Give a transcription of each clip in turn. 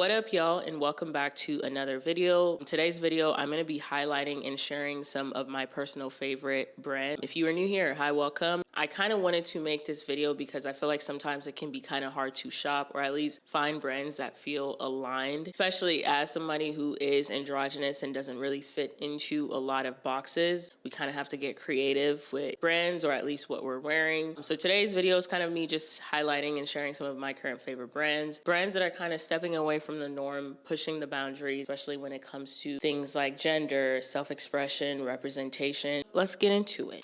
What up, y'all, and welcome back to another video. In today's video, I'm going to be highlighting and sharing some of my personal favorite brands. If you are new here, hi, welcome. I kind of wanted to make this video because I feel like sometimes it can be kind of hard to shop or at least find brands that feel aligned, especially as somebody who is androgynous and doesn't really fit into a lot of boxes. We kind of have to get creative with brands or at least what we're wearing. So today's video is kind of me just highlighting and sharing some of my current favorite brands that are kind of stepping away from the norm, pushing the boundaries, especially when it comes to things like gender, self-expression, representation. Let's get into it.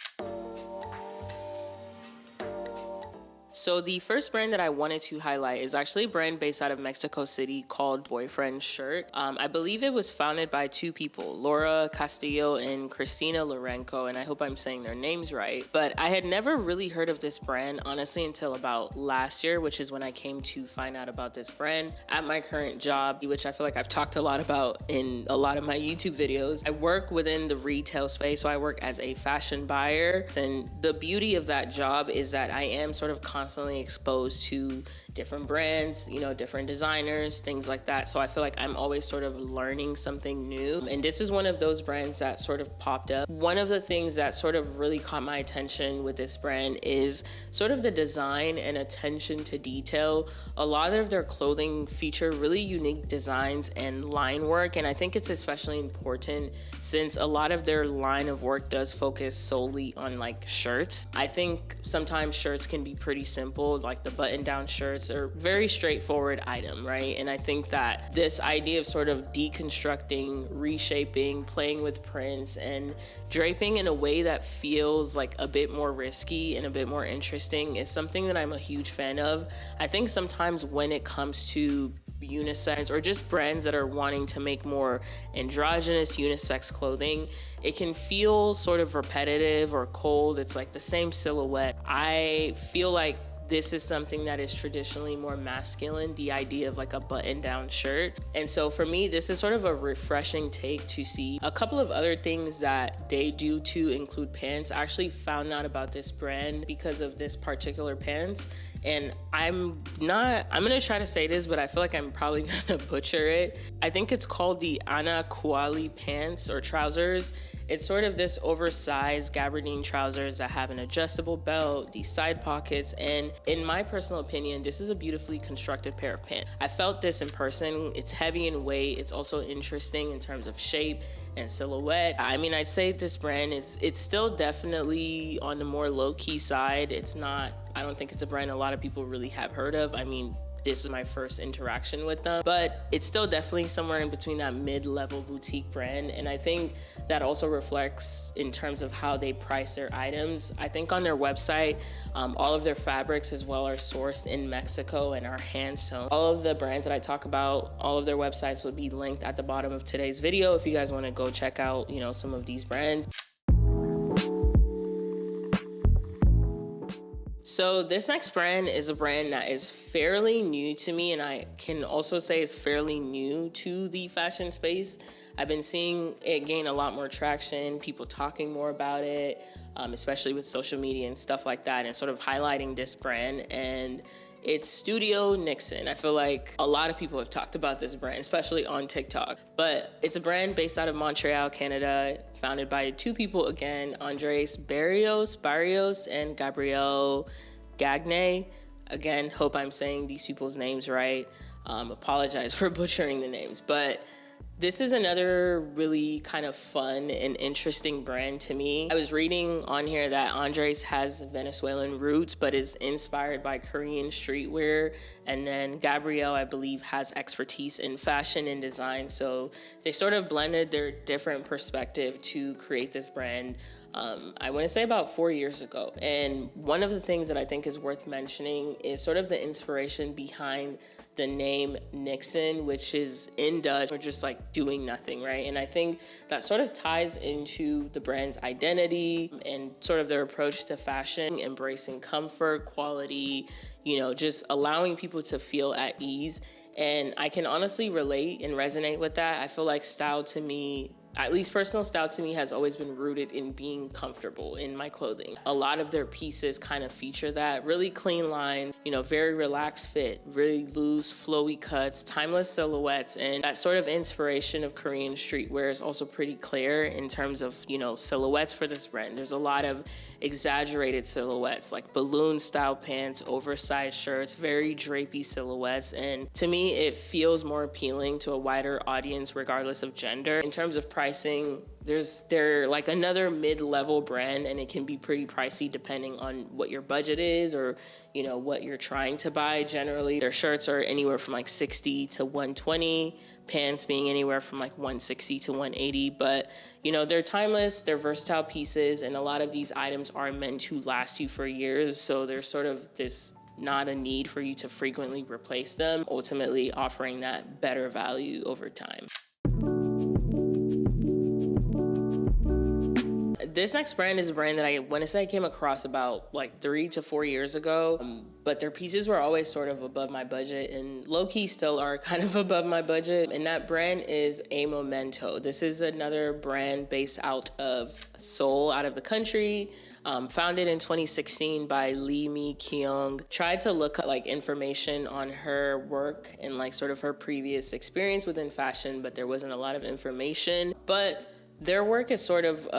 So the first brand that I wanted to highlight is actually a brand based out of Mexico City called Boyfriend Shirt. I believe it was founded by two people, Laura Castillo and Cristina Lorenco, and I hope I'm saying their names right. But I had never really heard of this brand, honestly, until about last year, which is when I came to find out about this brand at my current job, which I feel like I've talked a lot about in a lot of my YouTube videos. I work within the retail space, so I work as a fashion buyer. And the beauty of that job is that I am sort of constantly exposed to different brands, you know, different designers, things like that. So I feel like I'm always sort of learning something new. And this is one of those brands that sort of popped up. One of the things that sort of really caught my attention with this brand is sort of the design and attention to detail. A lot of their clothing feature really unique designs and line work. And I think it's especially important since a lot of their line of work does focus solely on like shirts. I think sometimes shirts can be pretty simple, like the button-down shirts are very straightforward item, right? And I think that this idea of sort of deconstructing, reshaping, playing with prints and draping in a way that feels like a bit more risky and a bit more interesting is something that I'm a huge fan of. I think sometimes when it comes to unisex or just brands that are wanting to make more androgynous unisex clothing, it can feel sort of repetitive or cold. It's like the same silhouette. I feel like this is something that is traditionally more masculine, the idea of like a button-down shirt. And so for me, this is sort of a refreshing take to see. A couple of other things that they do to include pants. I actually found out about this brand because of this particular pants. And I'm gonna try to say this, but I feel like I'm probably gonna butcher it. I think it's called the Ana Kuali pants or trousers. It's sort of this oversized gabardine trousers that have an adjustable belt, these side pockets, and in my personal opinion, this is a beautifully constructed pair of pants. I felt this in person. It's heavy in weight. It's also interesting in terms of shape and silhouette. I mean, I'd say this brand it's still definitely on the more low-key side. I don't think it's a brand a lot of people really have heard of. I mean, this was my first interaction with them, but it's still definitely somewhere in between that mid-level boutique brand. And I think that also reflects in terms of how they price their items. I think on their website, all of their fabrics as well are sourced in Mexico and are hand sewn. All of the brands that I talk about, all of their websites will be linked at the bottom of today's video if you guys want to go check out, you know, some of these brands. So this next brand is a brand that is fairly new to me, and I can also say it's fairly new to the fashion space. I've been seeing it gain a lot more traction, people talking more about it, especially with social media and stuff like that, and sort of highlighting this brand. And it's Estudio Niksen. I feel like a lot of people have talked about this brand, especially on TikTok. But it's a brand based out of Montreal, Canada, founded by two people again, Andres Barrios and Gabrielle Gagne. Again, hope I'm saying these people's names right. Apologize for butchering the names, but this is another really kind of fun and interesting brand to me. I was reading on here that Andres has Venezuelan roots, but is inspired by Korean streetwear. And then Gabrielle, I believe, has expertise in fashion and design. So they sort of blended their different perspective to create this brand. I want to say about 4 years ago. And one of the things that I think is worth mentioning is sort of the inspiration behind the name Niksen, which is in Dutch, or just like doing nothing, right? And I think that sort of ties into the brand's identity and sort of their approach to fashion, embracing comfort, quality, you know, just allowing people to feel at ease. And I can honestly relate and resonate with that. I feel like style to me at least personal style to me has always been rooted in being comfortable in my clothing. A lot of their pieces kind of feature that. Really clean line, you know, very relaxed fit, really loose, flowy cuts, timeless silhouettes, and that sort of inspiration of Korean streetwear is also pretty clear in terms of, you know, silhouettes for this brand. There's a lot of exaggerated silhouettes like balloon style pants, oversized shirts, very drapey silhouettes, and to me it feels more appealing to a wider audience regardless of gender. In terms of pricing, they're like another mid-level brand, and it can be pretty pricey depending on what your budget is or, you know, what you're trying to buy. Generally, their shirts are anywhere from like 60 to 120, pants being anywhere from like 160 to 180. But, you know, they're timeless, they're versatile pieces, and a lot of these items are meant to last you for years. So there's sort of this not a need for you to frequently replace them, ultimately offering that better value over time. This next brand is a brand that I want to say I came across about like 3 to 4 years ago, but their pieces were always sort of above my budget, and low-key still are kind of above my budget, and that brand is Amomento. This is another brand based out of Seoul, out of the country. Founded in 2016 by Lee Mi-kyung. Tried to look up like information on her work and like sort of her previous experience within fashion, but there wasn't a lot of information. But their work is sort of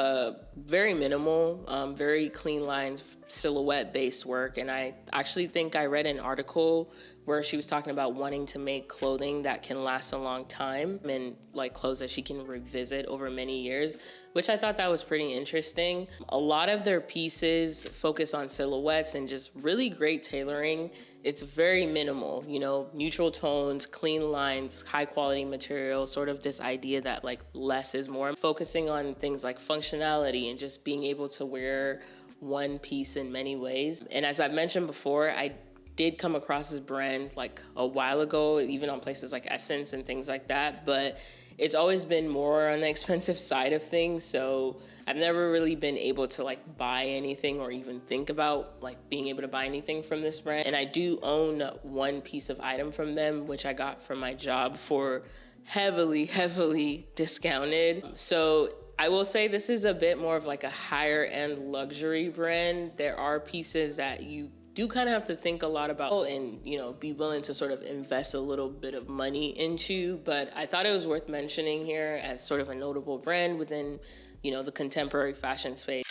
very minimal, very clean lines, silhouette-based work. And I actually think I read an article where she was talking about wanting to make clothing that can last a long time and like clothes that she can revisit over many years, which I thought that was pretty interesting. A lot of their pieces focus on silhouettes and just really great tailoring. It's very minimal, you know, neutral tones, clean lines, high quality material, sort of this idea that like less is more. Focusing on things like functionality and just being able to wear one piece in many ways. And as I've mentioned before, I did come across this brand like a while ago, even on places like Essence and things like that, but it's always been more on the expensive side of things. So I've never really been able to like buy anything or even think about like being able to buy anything from this brand. And I do own one piece of item from them, which I got from my job for heavily discounted. So I will say this is a bit more of like a higher end luxury brand. There are pieces that you do kind of have to think a lot about and, you know, be willing to sort of invest a little bit of money into, but I thought it was worth mentioning here as sort of a notable brand within, you know, the contemporary fashion space.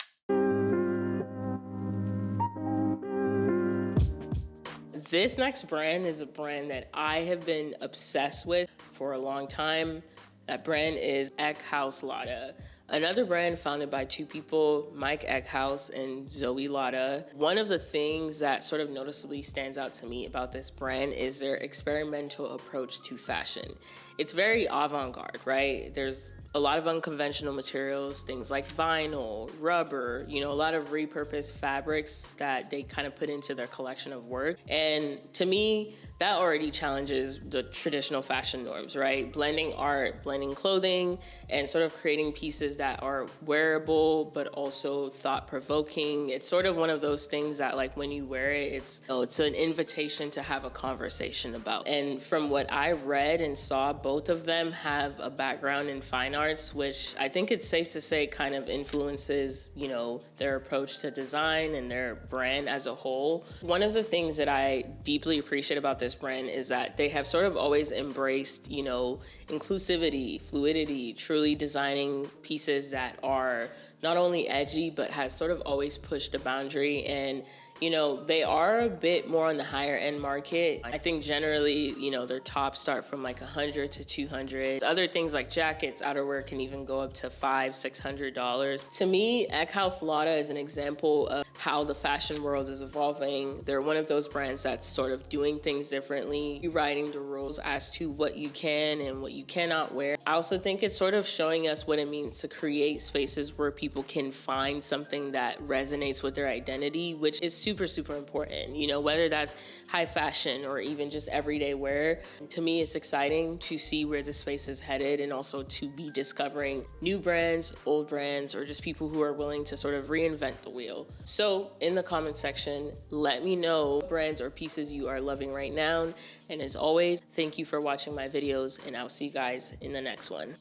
This next brand is a brand that I have been obsessed with for a long time. That brand is Eckhaus Latta. Another brand founded by two people, Mike Eckhaus and Zoe Latta. One of the things that sort of noticeably stands out to me about this brand is their experimental approach to fashion. It's very avant-garde, right? There's a lot of unconventional materials, things like vinyl, rubber, you know, a lot of repurposed fabrics that they kind of put into their collection of work. And to me, that already challenges the traditional fashion norms, right? Blending art, blending clothing, and sort of creating pieces that are wearable, but also thought-provoking. It's sort of one of those things that like when you wear it, it's an invitation to have a conversation about. And from what I read and saw, both of them have a background in fine arts, which I think it's safe to say kind of influences, you know, their approach to design and their brand as a whole. One of the things that I deeply appreciate about this brand is that they have sort of always embraced, you know, inclusivity, fluidity, truly designing pieces that are not only edgy, but has sort of always pushed the boundary. And you know, they are a bit more on the higher end market. I think generally, you know, their tops start from like 100 to 200. Other things like jackets, outerwear can even go up to $500-$600. To me, Eckhaus Latta is an example of how the fashion world is evolving. They're one of those brands that's sort of doing things differently, rewriting the rules as to what you can and what you cannot wear. I also think it's sort of showing us what it means to create spaces where people can find something that resonates with their identity, which is super important, you know, whether that's high fashion or even just everyday wear. To me, it's exciting to see where the space is headed and also to be discovering new brands, old brands, or just people who are willing to sort of reinvent the wheel. So in the comment section, let me know brands or pieces you are loving right now. And as always, thank you for watching my videos, and I'll see you guys in the next one.